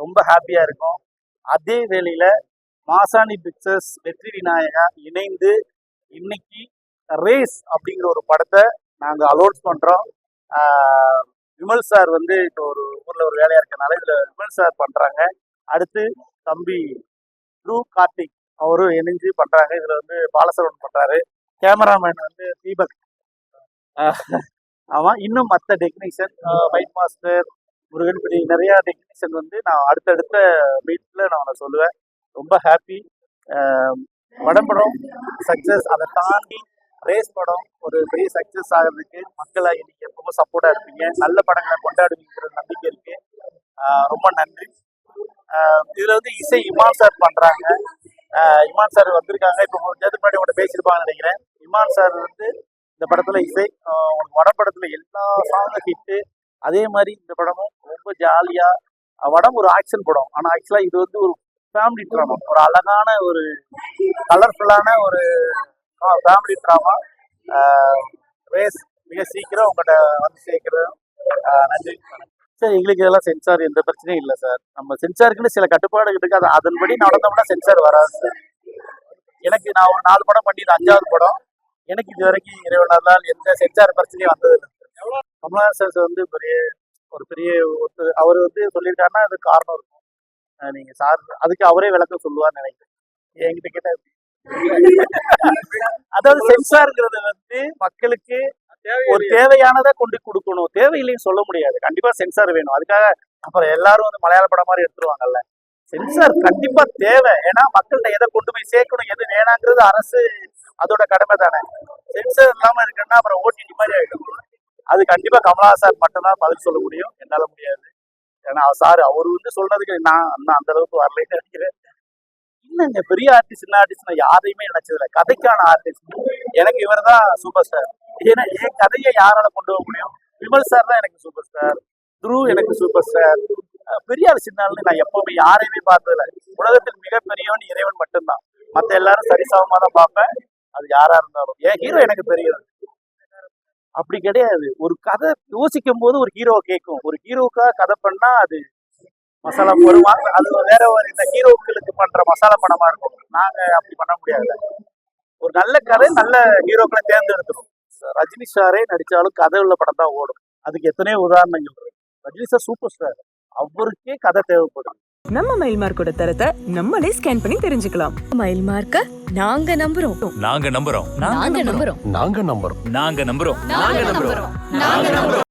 ரொம்ப ஹாப்பியாக இருக்கும். அதே வேளையில் மாசாணி பிக்சர்ஸ் வெற்றி விநாயகா இணைந்து இன்னைக்கு ரேஸ் அப்படிங்கிற ஒரு படத்தை நாங்கள் அலோன்ஸ் பண்ணுறோம். விமல் சார் வந்து இப்போ ஒரு ஊரில் ஒரு வேலையாக இருக்கனால இதில் விமல் சார் பண்ணுறாங்க. அடுத்து தம்பி த்ரூ கார்த்திக் அவரும் இணைஞ்சு பண்ணுறாங்க. இதில் வந்து பாலசரவன் பண்ணுறாரு. கேமராமேன் வந்து தீபக். ஆமாம், இன்னும் மற்ற டெக்னீஷியன் மைக் மாஸ்டர் முருகன்படி நிறையா டெக்னீஷியன் வந்து நான் அடுத்தடுத்த மீட்டில் நான் சொல்லுவேன். ரொம்ப ஹாப்பி. படம் சக்ஸஸ். அதை தாண்டி ரேஸ் படம் ஒரு பெரிய சக்ஸஸ் ஆகிறதுக்கு மக்களை இன்னைக்கு எப்பவும் சப்போர்ட்டாக இருப்பீங்க. நல்ல படங்களை கொண்டாடுவீங்கிற நம்பிக்கை இருக்கு. ரொம்ப நன்றி. இதில் வந்து இசை இமான் சார் பண்ணுறாங்க. இமான் சார் வந்திருக்காங்க. இப்போ நேற்று முன்னாடி உங்கள்கிட்ட பேசியிருப்பாங்கன்னு நினைக்கிறேன். இமான் சார் வந்து இந்த படத்தில் இசை உங்களுக்கு வடப்படத்தில் எல்லா சாங்கும் ஹிட்டு. அதே மாதிரி இந்த படமும் ரொம்ப ஜாலியாக வடம் ஒரு ஆக்ஷன் படம். ஆனால் ஆக்சுவலாக இது வந்து ஒரு ஃபேமிலி ட்ராமா, ஒரு அழகான ஒரு கலர்ஃபுல்லான ஒரு ஃபேமிலி ட்ராமா. ரேஸ் மிக சீக்கிரம் உங்கள்கிட்ட வந்து சேர்க்குறோம். நன்றி சார். எங்களுக்கு இதெல்லாம் சென்சார் எந்த பிரச்சனையும் இல்லை சார். நம்ம சென்சாருக்குன்னு சில கட்டுப்பாடுகள் இருக்குது. அது அதன்படி நடந்தோம்னா சென்சார் வராது சார். எனக்கு நான் ஒரு 4 படம் பண்ணி இது 5வது படம். எனக்கு இது வரைக்கும் இறைவனால் எந்த சென்சார் பிரச்சனையும் வந்தது இல்லை. கமலஹாசன் சார் வந்து ஒரு பெரிய அவர் வந்து சொல்லியிருக்காருன்னா அது காரணம் இருக்கும். நீங்கள் சார் அதுக்கு அவரே விளக்கம் சொல்லுவார்னு நினைக்கிறேன். என்கிட்ட கேட்டால் அதாவது சென்சார்ங்கிறது வந்து மக்களுக்கு ஒரு தேவையானதை கொண்டு கொடுக்கணும். தேவையில்லைன்னு சொல்ல முடியாது. கண்டிப்பா சென்சார் வேணும். அதுக்காக அப்புறம் எல்லாரும் வந்து மலையாள படம் மாதிரி எடுத்துருவாங்கல்ல. சென்சார் கண்டிப்பா தேவை. ஏன்னா மக்கள்கிட்ட எதை கொண்டு போய் சேர்க்கணும், எது வேணாங்கிறது அரசு அதோட கடமை தானே. சென்சார் இல்லாம இருக்குன்னா அப்புறம் ஓடிடி மாதிரி ஆயிடும். அது கண்டிப்பா கமலஹாசன் மட்டும்தான் பதில் சொல்ல முடியும். என்னால முடியாது. ஏன்னா சார் அவர் வந்து சொல்றதுக்கு நான் அந்த அளவுக்கு வரலைன்னு நினைக்கிறேன். இல்லைங்க, பெரிய ஆர்டிஸ்ட் சின்ன ஆர்டிஸ்ட் நான் யாரையுமே நினைச்சதில்லை. கதைக்கான ஆர்டிஸ்ட் எனக்கு இவர் தான் சூப்பர் ஸ்டார். ஏன்னா என் கதையை யாரால கொண்டு போக முடியும்? விமல் சார் தான் எனக்கு சூப்பர் ஸ்டார். த்ரூ எனக்கு சூப்பர் ஸ்டார். பெரிய ஆள் சின்ன ஆள்னு நான் எப்பவுமே யாரையுமே பார்த்ததில்லை. உலகத்தில் மிகப்பெரியவன் இறைவன் மட்டும்தான். மற்ற எல்லாரும் சரிசமமா தான் பார்ப்பேன். அது யாரா இருந்தாலும். என் ஹீரோ எனக்கு பெரியவன் அப்படி கிடையாது. ஒரு கதை யோசிக்கும் போது ஒரு ஹீரோவை கேட்கும். ஒரு ஹீரோவுக்காக கதை பண்ணா அது மசாலா போடுமா. அது வேற ஒரு இந்த ஹீரோக்களுக்கு பண்ற மசாலா படமா இருக்கும். நாங்க அப்படி பண்ண முடியாது. ஒரு நல்ல கதை நல்ல ஹீரோக்களை தேர்ந்தெடுக்கணும். ரஜினி சாரே நடிச்சாலும் கதை உள்ள படம் தான் ஓடும். அதுக்கு எத்தனையோ உதாரணங்கள் இருக்கு. Rajini sir super star. அவருக்கே கதை தேவைப்படும். நம்ம மயில் மார்க்கோட தரத்தை நம்மளே ஸ்கேன் பண்ணி தெரிஞ்சுக்கலாம். மயில் மார்க்க நாங்க நம்புறோம். நாங்க நம்புறோம். நாங்க நம்புறோம். நாங்க நம்புறோம். நாங்க நம்புறோம். நாங்க நம்புறோம்.